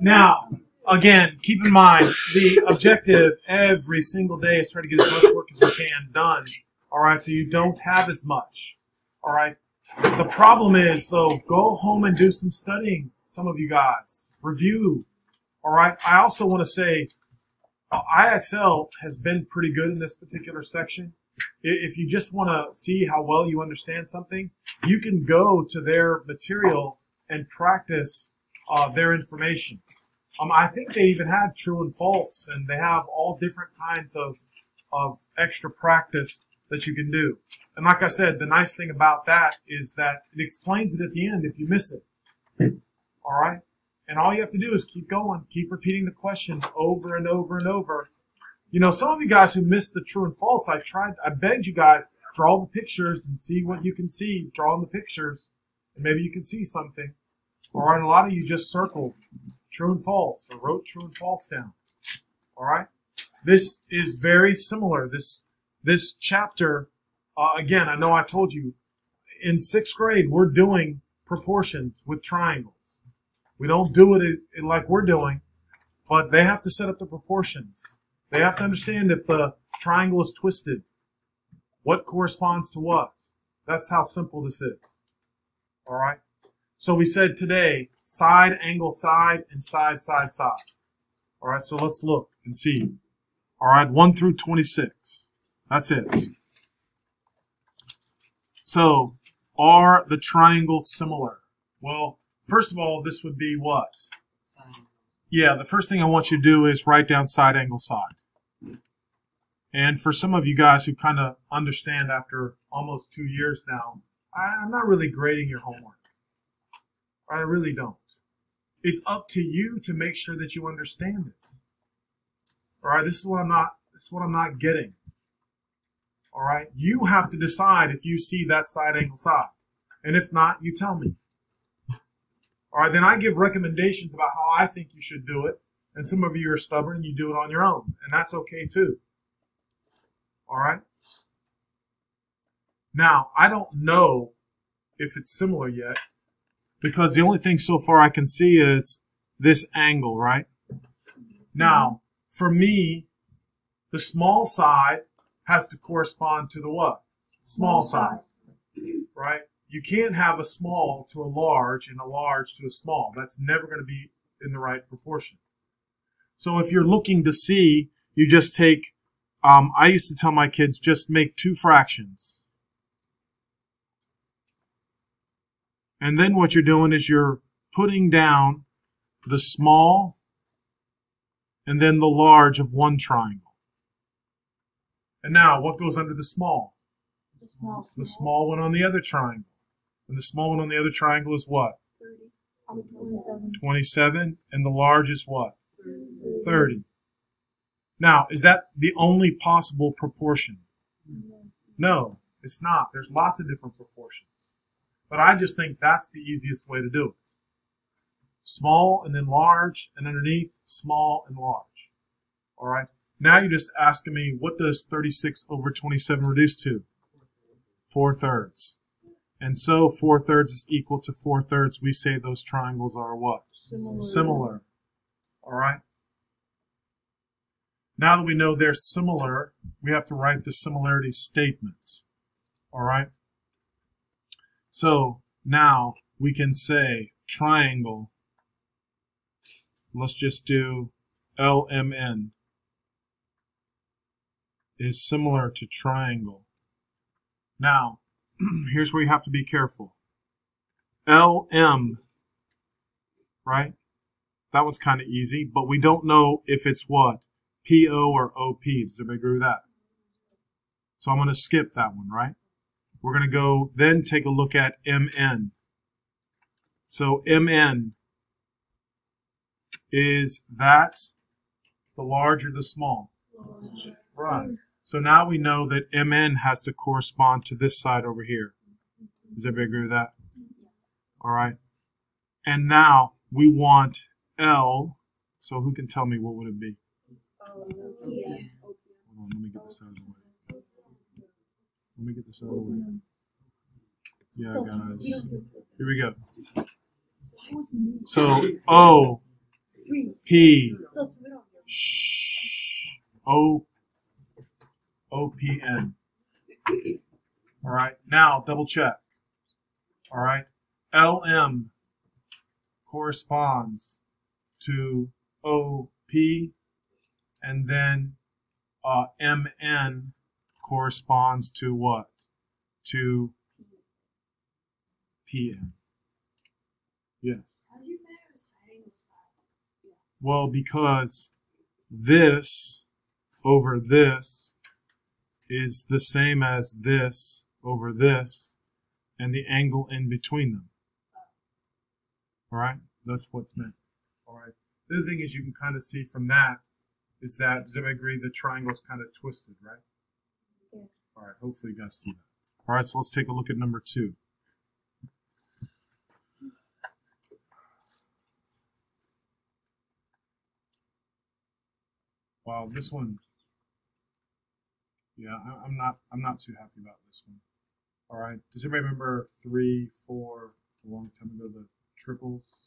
Now, again, keep in mind, the objective every single day is try to get as much work as we can done. All right, so you don't have as much. All right. The problem is, though, go home and do some studying, some of you guys. Review. All right. I also want to say, IXL has been pretty good in this particular section. If you just want to see how well you understand something, you can go to their material and practice their information. I think they even had true and false, and they have all different kinds of extra practice that you can do. And like I said, the nice thing about that is that it explains it at the end if you miss it. All right? And all you have to do is keep going, keep repeating the question over and over and over. You know, some of you guys who missed the true and false, I begged you guys, draw the pictures and see what you can see. Draw in the pictures, and maybe you can see something. All right, a lot of you just circled true and false, or wrote true and false down. All right? This is very similar. This chapter, again, I know I told you, in 6th grade, we're doing proportions with triangles. We don't do it like we're doing, but they have to set up the proportions. They have to understand if the triangle is twisted, what corresponds to what. That's how simple this is. All right? So we said today, side, angle, side, and side, side, side. All right, so let's look and see. All right, 1 through 26. That's it. So, are the triangles similar? Well, first of all, this would be what? Yeah, the first thing I want you to do is write down side, angle, side. And for some of you guys who kind of understand after almost 2 years now, I'm not really grading your homework. I really don't. It's up to you to make sure that you understand it. All right, this is what I'm not getting. All right, you have to decide if you see that side, angle, side. And if not, you tell me. All right, then I give recommendations about how I think you should do it. And some of you are stubborn and you do it on your own. And that's okay too. All right? Now, I don't know if it's similar yet, because the only thing so far I can see is this angle, right? Now, for me, the small side has to correspond to the what? Small side, right? You can't have a small to a large and a large to a small. That's never going to be in the right proportion. So if you're looking to see, you just take, I used to tell my kids, just make 2 fractions. And then what you're doing is you're putting down the small and then the large of one triangle. And now, what goes under the small? The small one on the other triangle. And the small one on the other triangle is what? 27. 27. And the large is what? 30. Now, is that the only possible proportion? No, it's not. There's lots of different proportions. But I just think that's the easiest way to do it. Small and then large, and underneath, small and large. All right? Now you're just asking me, what does 36 over 27 reduce to? 4/3. And so 4/3 is equal to 4/3. We say those triangles are what? Similar. All right? Now that we know they're similar, we have to write the similarity statement. All right? So now we can say triangle. Let's just do LMN is similar to triangle. Now, here's where you have to be careful. LM, right? That one's kind of easy, but we don't know if it's what? PO or OP. Does everybody agree with that? So I'm going to skip that one, right? We're going to go then take a look at MN. So MN, is that the large or the small? Large. Right. So now we know that MN has to correspond to this side over here. Does everybody agree with that? All right. And now we want L. So who can tell me what would it be? Hold on, let me get this out of the way. Let me get this out of the way. Yeah, guys. Here we go. So O P. That's we don't get. Shh. O. OPN. All right. Now double check. All right. LM corresponds to OP, and then MN corresponds to what? To PN. Yes. How did you find out the side angle side? Well, because this over this is the same as this over this, and the angle in between them. All right? That's what's meant. All right. The other thing is you can kind of see from that is that, does everybody agree the triangle is kind of twisted, right? Yeah. All right. Hopefully you guys see that. All right. So let's take a look at number 2. Wow, this one. Yeah, I'm not too happy about this one. All right. Does everybody remember 3, 4, a long time ago, the triples?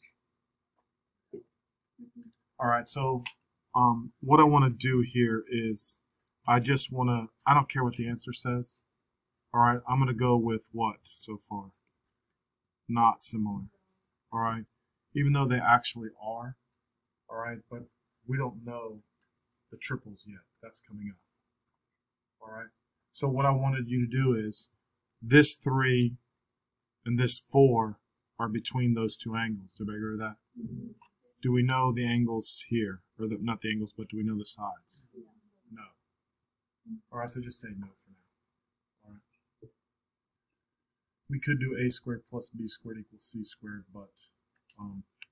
All right. So, what I want to do here is, I don't care what the answer says. All right. I'm going to go with what so far? Not similar. All right. Even though they actually are. All right. But we don't know the triples yet. That's coming up. All right. So what I wanted you to do is, this 3 and this 4 are between those two angles. Do you agree with that? Mm-hmm. Do we know the angles here? Or not the angles, but do we know the sides? No. All right, so just say no for now. All right. We could do a squared plus b squared equals c squared, but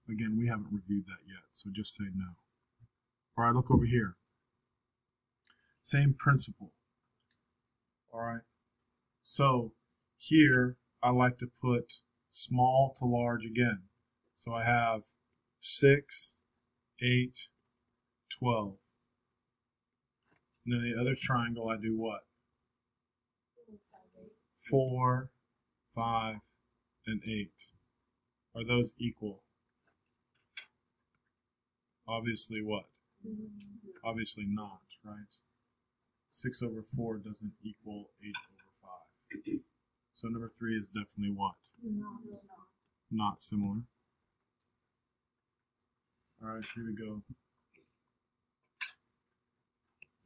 again, we haven't reviewed that yet, so just say no. All right, look over here. Same principle. All right. So here, I like to put small to large again. So I have 6, 8, 12. And then the other triangle, I do what? 4, 5, and 8. Are those equal? Obviously what? Obviously not, right? 6 over 4 doesn't equal 8 over 5. So number 3 is definitely what? Not similar. All right, here we go.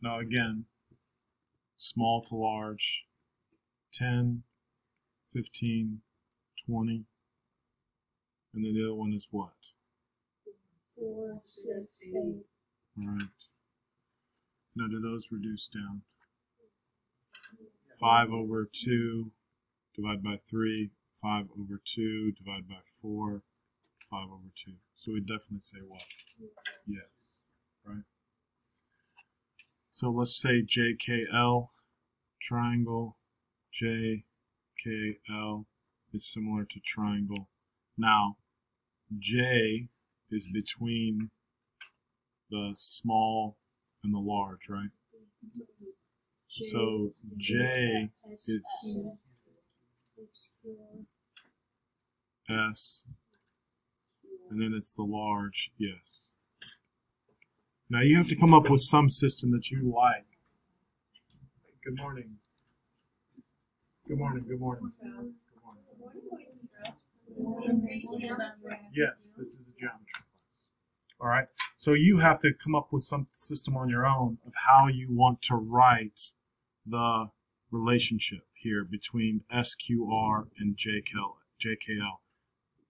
Now again, small to large, 10, 15, 20. And then the other one is what? 4, 6, 8. All right. Now do those reduce down? 5 over 2 divided by 3, 5 over 2 divided by 4, 5 over 2. So we definitely say what? Yes, right? So let's say JKL, triangle JKL is similar to triangle. Now, J is between the small and the large, right? So J is S, and then it's the large, yes. Now you have to come up with some system that you like. Good morning. Good morning, good morning. Good morning. Yes, this is a geometry class. All right. So you have to come up with some system on your own of how you want to write the relationship here between SQR and JKL.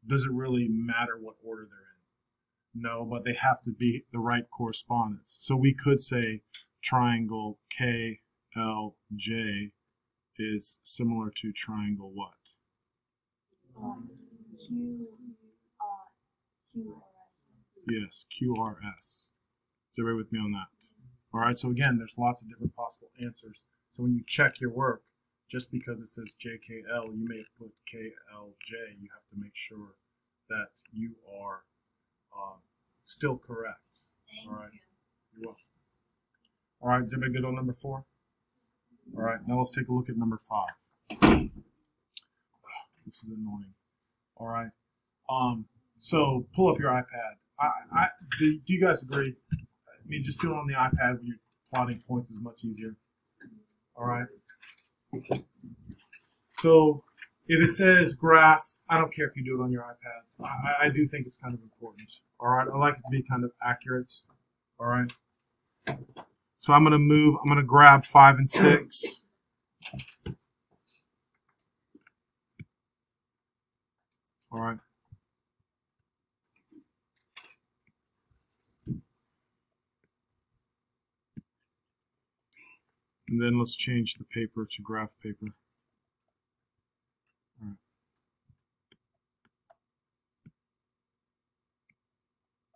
Does it really matter what order they're in? No, but they have to be the right correspondence. So we could say triangle KLJ is similar to triangle what? Yes, QRS. Is everybody with me on that? All right, so again, there's lots of different possible answers. So when you check your work, just because it says JKL, you may have put KLJ. You have to make sure that you are still correct. All right, you're welcome. All right, is everybody good on number 4? All right, now let's take a look at number 5. This is annoying. All right, so pull up your iPad Do you guys agree? I mean, just do it on the iPad when you're plotting points is much easier. All right. So if it says graph, I don't care if you do it on your iPad. I do think it's kind of important. All right. I like it to be kind of accurate. All right. So I'm going to grab 5 and 6. All right. And then let's change the paper to graph paper. All right.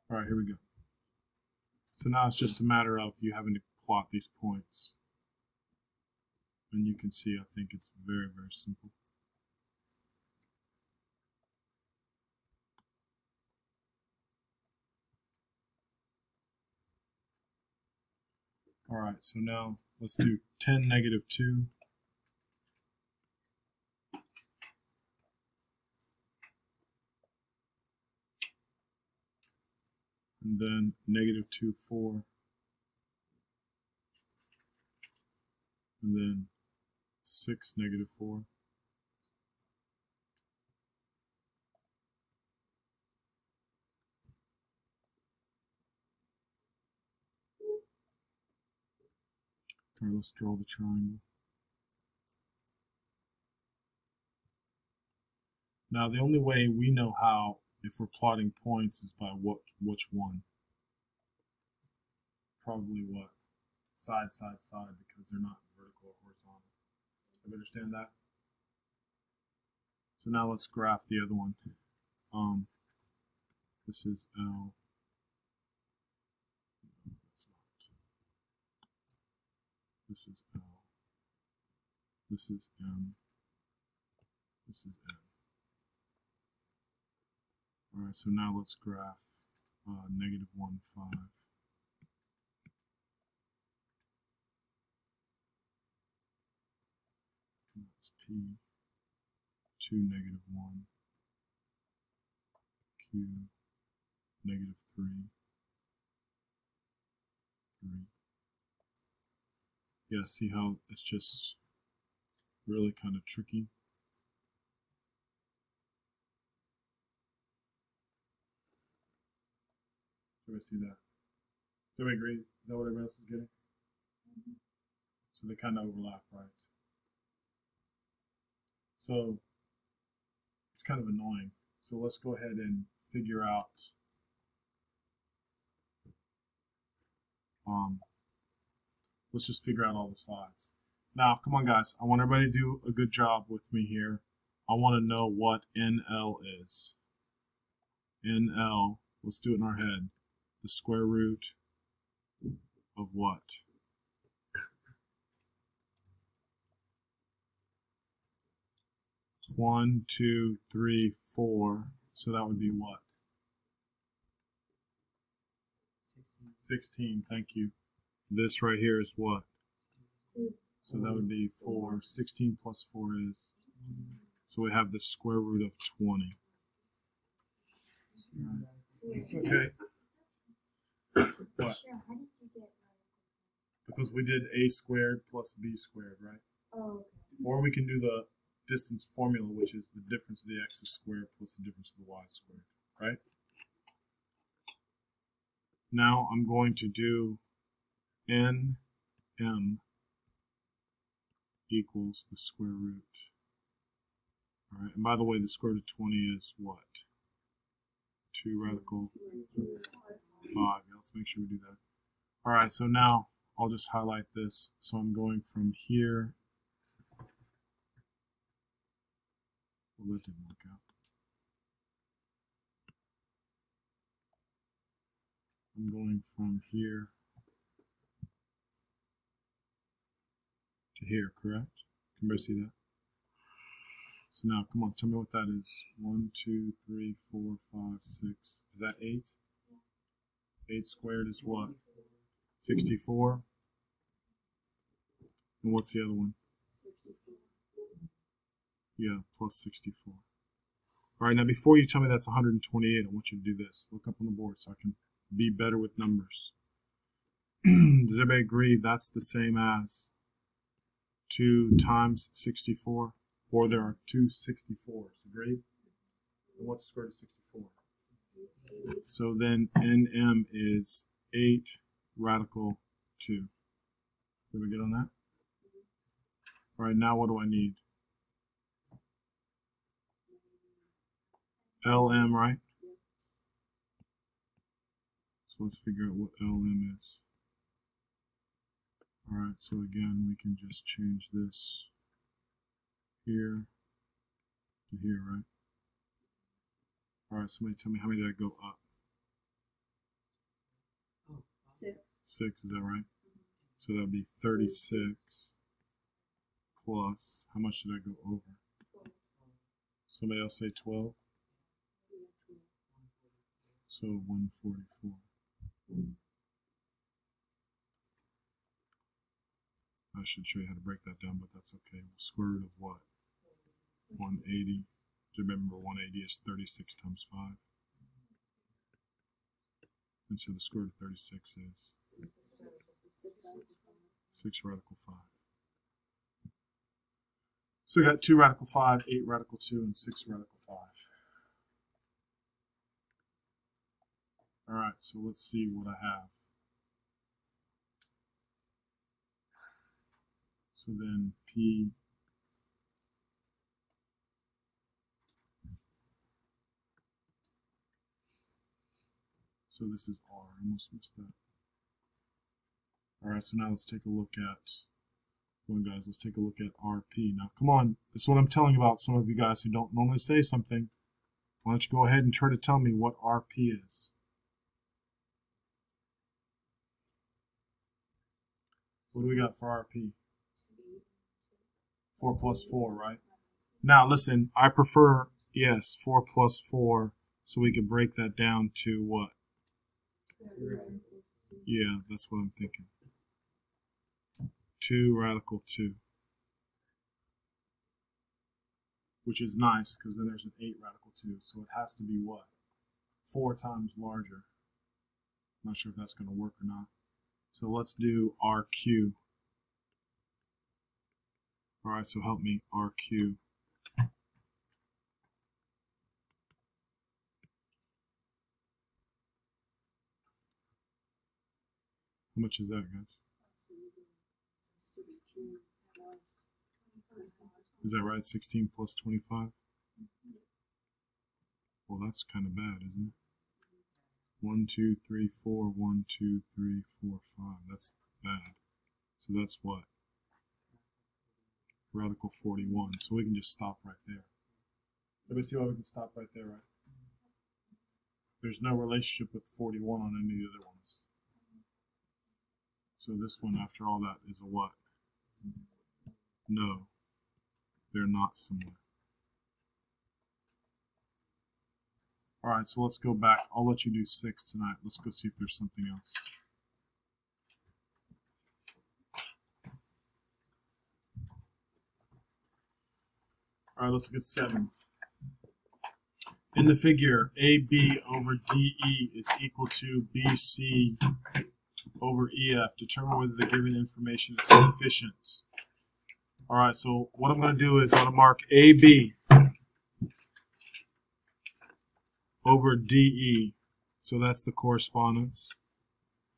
All right, here we go. So now it's just a matter of you having to plot these points. And you can see, I think it's very, very simple. All right, so now let's do 10, negative 2. And then negative 2, 4. And then 6, negative 4. All right, let's draw the triangle. Now, the only way we know how, if we're plotting points, is by which one. Probably what? Side, side, side, because they're not vertical or horizontal. You understand that? So now let's graph the other one. This is L. This is L. This is M. This is N. All right, so now let's graph negative 1, 5. That's P. 2, negative 1. Q. Negative 3. 3. Yeah, see how it's just really kind of tricky? Do I see that? Do we agree? Is that what everyone else is getting? So they kind of overlap, right? So it's kind of annoying. So let's go ahead and figure out let's just figure out all the sides. Now, come on guys, I want everybody to do a good job with me here. I want to know what NL is. NL, let's do it in our head. The square root of what? One, 2, 3, 4. So that would be what? 16, thank you. This right here is what? So that would be 4. 16 plus 4 is? So we have the square root of 20. It's okay. What? Because we did a squared plus b squared, right? Oh, okay. Or we can do the distance formula, which is the difference of the x's squared plus the difference of the y squared, right? Now I'm going to do nm equals the square root. All right, and by the way, the square root of 20 is what? 2 radical 5. Yeah, let's make sure we do that. All right, so now I'll just highlight this. So I'm going from here. Well, that didn't work out. I'm going from here to here, correct? Can everybody see that? So now, come on, tell me what that is. 1, 2, 3, 4, 5, 6. Is that 8? 8 squared is what? 64. And what's the other one? 64. Yeah, plus 64. All right, now before you tell me that's 128, I want you to do this. Look up on the board so I can be better with numbers. Does everybody agree that's the same as 2 times 64? Or there are two 64s, agreed? And what's the square root of 64? So then NM is 8 radical 2. Did we get on that? All right, now what do I need? LM, right? So let's figure out what LM is. All right, so again, we can just change this here to here, right? All right, somebody tell me how many did I go up? 6, is that right? So that'd be 36 plus, how much did I go over? Somebody else say 12? So 144. I should show you how to break that down, but that's okay. Square root of what? 180. Remember, 180 is 36 times 5. And so the square root of 36 is 6 radical 5. So we got 2 radical 5, 8 radical 2, and 6 radical 5. All right, so let's see what I have. So then P so this is R. I almost missed that. All right, so now let's take a look at, come on guys, let's take a look at RP. Now, come on, this is what I'm telling about some of you guys who don't normally say something. Why don't you go ahead and try to tell me what RP is? What do we got for RP? 4 plus 4, right? Now, listen, I prefer, yes, 4 plus 4, so we could break that down to what? Yeah, that's what I'm thinking. 2 radical 2. Which is nice, because then there's an 8 radical 2, so it has to be what? 4 times larger. I'm not sure if that's going to work or not. So let's do RQ. All right, so help me, RQ. How much is that, guys? Is that right? 16 plus 25? Well, that's kind of bad, isn't it? 1, 2, 3, 4, 1, 2, 3, 4, 5. That's bad. So that's what? Radical 41. So we can just stop right there. Everybody see why we can stop right there, right? There's no relationship with 41 on any of the other ones. So this one, after all that, is a what? No. They're not similar. All right, so let's go back. I'll let you do 6 tonight. Let's go see if there's something else. All right, let's look at 7. In the figure, AB over DE is equal to BC over EF. Determine whether the given information is sufficient. All right, so what I'm going to do is I'm going to mark AB over DE. So that's the correspondence.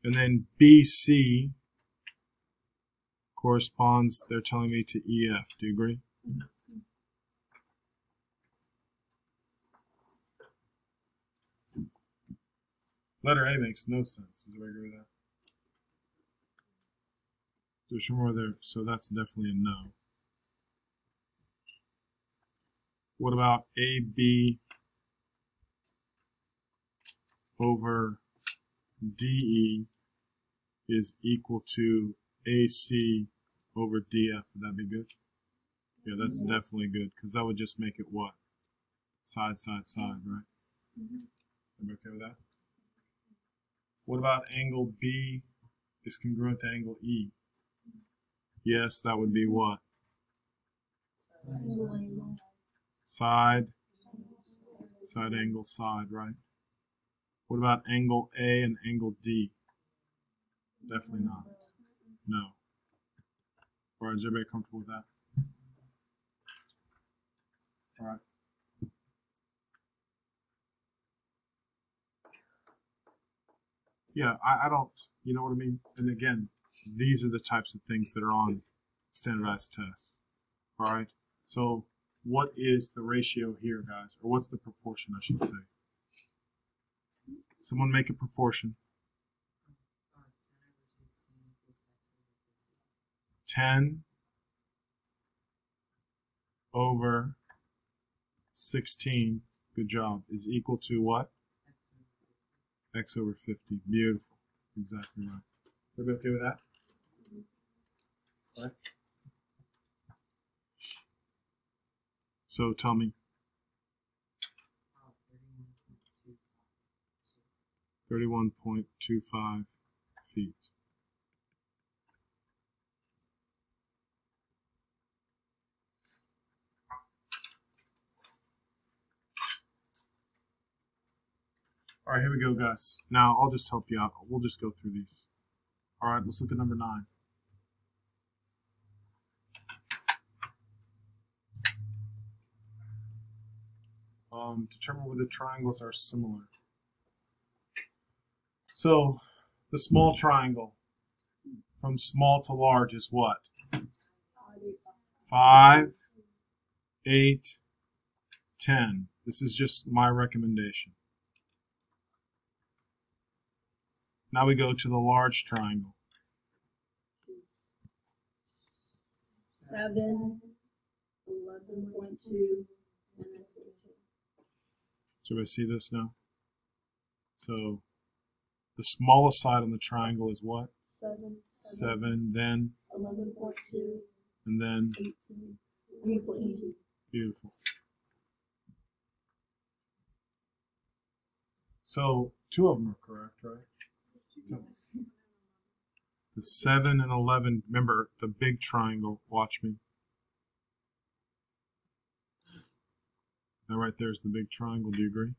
And then BC corresponds, they're telling me, to EF. Do you agree? Letter A makes no sense. Does everybody agree with that? There's more there, so that's definitely a no. What about AB over DE is equal to AC over DF? Would that be good? Yeah, that's definitely good, because that would just make it what? Side, side, side, right? Everybody okay with that? What about angle B is congruent to angle E? Yes, that would be what? Side, Side angle side, right? What about angle A and angle D? Definitely not. No. All right, is everybody comfortable with that? All right. Yeah, I don't, you know what I mean? And again, these are the types of things that are on standardized tests. All right. So what is the ratio here, guys? Or what's the proportion, I should say? Someone make a proportion. 10 over 16, good job, is equal to what? X over 50. Beautiful. Exactly right. Everybody okay with that? All right. So tell me. 31.25 feet. All right, here we go, guys. Now, I'll just help you out. We'll just go through these. All right, let's look at number 9. Determine whether triangles are similar. So, the small triangle from small to large is what? 5, 8, 10. This is just my recommendation. Now we go to the large triangle. 7, 11.2, and then 42. So everybody see this now? So the smallest side on the triangle is what? 7, then 11.2, and then 18, 42. beautiful. So 2 of them are correct, right? The 7 and 11, remember the big triangle, watch me. Now right there's the big triangle, do you agree?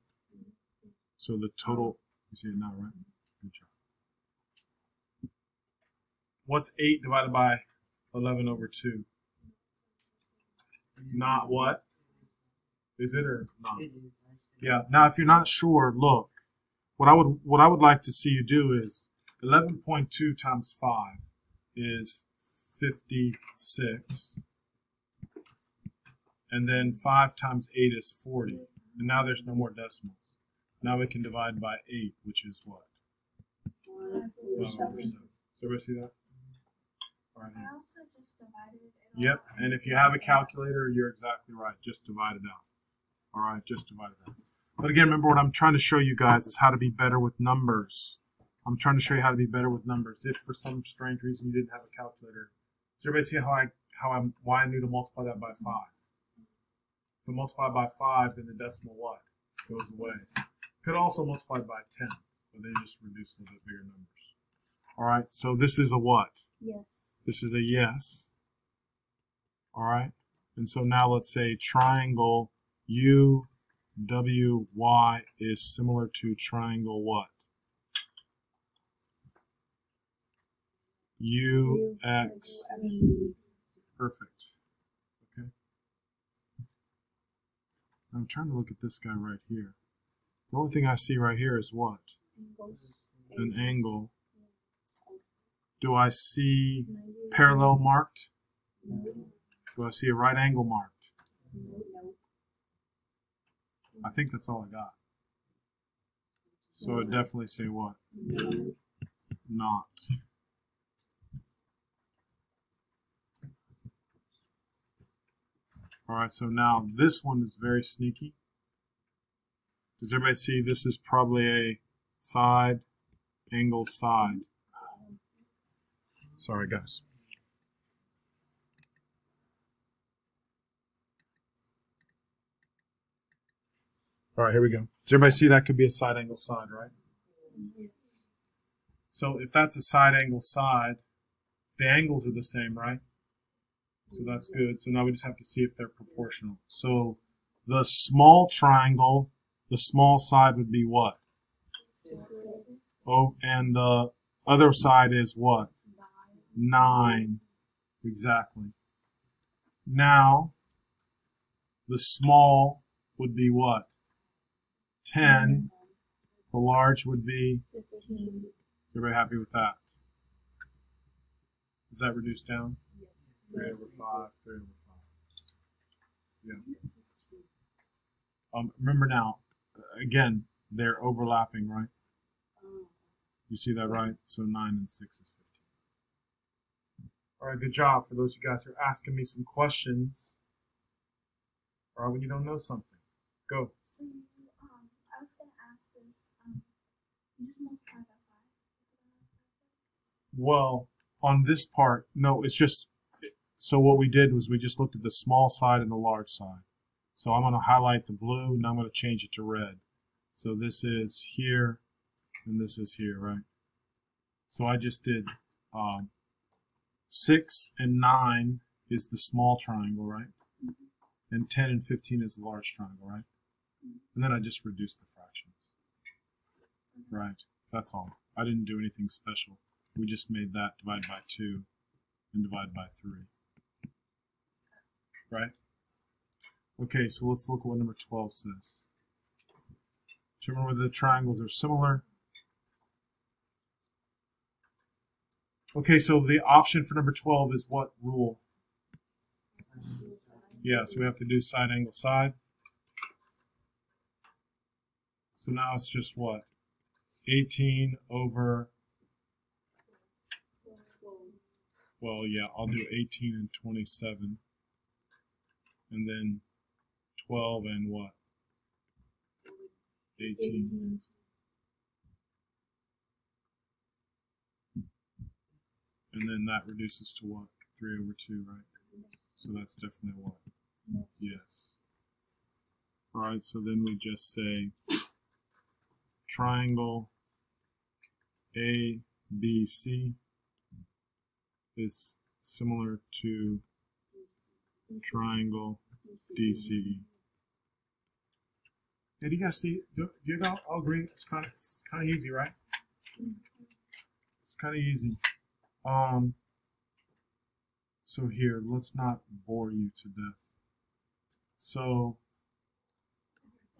So the total, you see it now, right? Good job. What's 8 divided by 11 over 2? Not what? Is it or not? Yeah, now if you're not sure, look. What I would like to see you do is 11.2 times 5 is 56. And then 5 times 8 is 40. And now there's no more decimals. Now we can divide by 8, which is what? 5 over 7. Does everybody see that? All right. I also just divided it. Yep, and if you have a calculator, you're exactly right. Just divide it out. All right, just divide it out. But again, remember what I'm trying to show you guys is how to be better with numbers. I'm trying to show you how to be better with numbers. If for some strange reason you didn't have a calculator, does everybody see why I knew to multiply that by 5? If I multiply by 5, then the decimal what? Goes away. Could also multiply by 10, but then you just reduce a little bit bigger numbers. All right, so this is a what? Yes. This is a yes. All right, and so now let's say triangle UWY is similar to triangle what? UX. Perfect. Okay. I'm trying to look at this guy right here. The only thing I see right here is what? An angle. Do I see parallel marked? Do I see a right angle marked? I think that's all I got. So I would definitely say what? Not. Alright, so now this one is very sneaky. Does everybody see this is probably a side, angle, side? Sorry, guys. All right, here we go. Does everybody see that could be a side angle side, right? So if that's a side angle side, the angles are the same, right? So that's good. So now we just have to see if they're proportional. So the small triangle the small side would be what? Oh, and the other side is what? 9. Exactly. Now, the small would be what? 10. The large would be? 15. Everybody happy with that? Does that reduce down? 3 over 5, 3 over 5. Yeah. Remember now, again, they're overlapping, right? You see that, right? So 9 and 6 is 15. All right, good job for those of you guys who are asking me some questions. Or when you don't know something. Go. So I was gonna ask this. You just multiply by 5. Well, on this part, no, it's just, so what we did was we just looked at the small side and the large side. So I'm going to highlight the blue, and I'm going to change it to red. So this is here, and this is here, right? So I just did 6 and 9 is the small triangle, right? And 10 and 15 is the large triangle, right? And then I just reduced the fractions. Right, that's all. I didn't do anything special. We just made that divide by 2 and divide by 3. Right? Okay, so let's look at what number 12 says. Do you remember the triangles are similar? Okay, so the option for number 12 is what rule? Yeah, so we have to do side angle side. So now it's just what? 18 over, well, yeah, I'll do 18 and 27. And then 12 and what? 18. And then that reduces to what? 3 over 2, right? So that's definitely what? Yes. All right, so then we just say triangle ABC is similar to triangle DCE. Yeah, do you guys see? Do you guys all agree? It's kind of easy, right? It's kind of easy. So here, let's not bore you to death. So,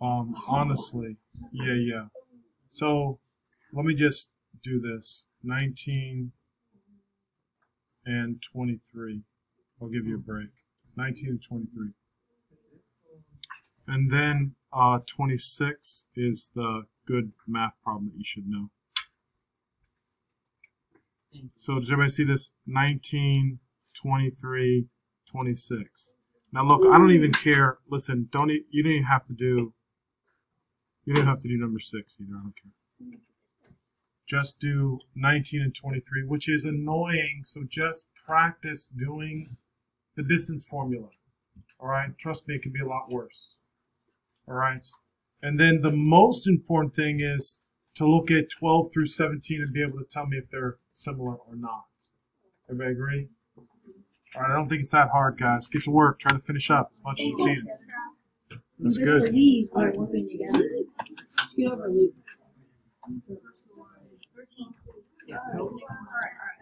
honestly, yeah. So, let me just do this. 19 and 23. I'll give you a break. 19 and 23. And then 26 is the good math problem that you should know. So does everybody see this? 19, 23, 26. Now look, I don't even care. Listen, you don't even have to do number 6 either. I don't care. Just do 19 and 23, which is annoying. So just practice doing the distance formula. All right, trust me, it can be a lot worse. All right, and then the most important thing is to look at 12 through 17 and be able to tell me if they're similar or not. Everybody agree? All right, I don't think it's that hard, guys. Get to work. Try to finish up as much as you can. That's good. Leave are working together. Get over Luke. 13. All right.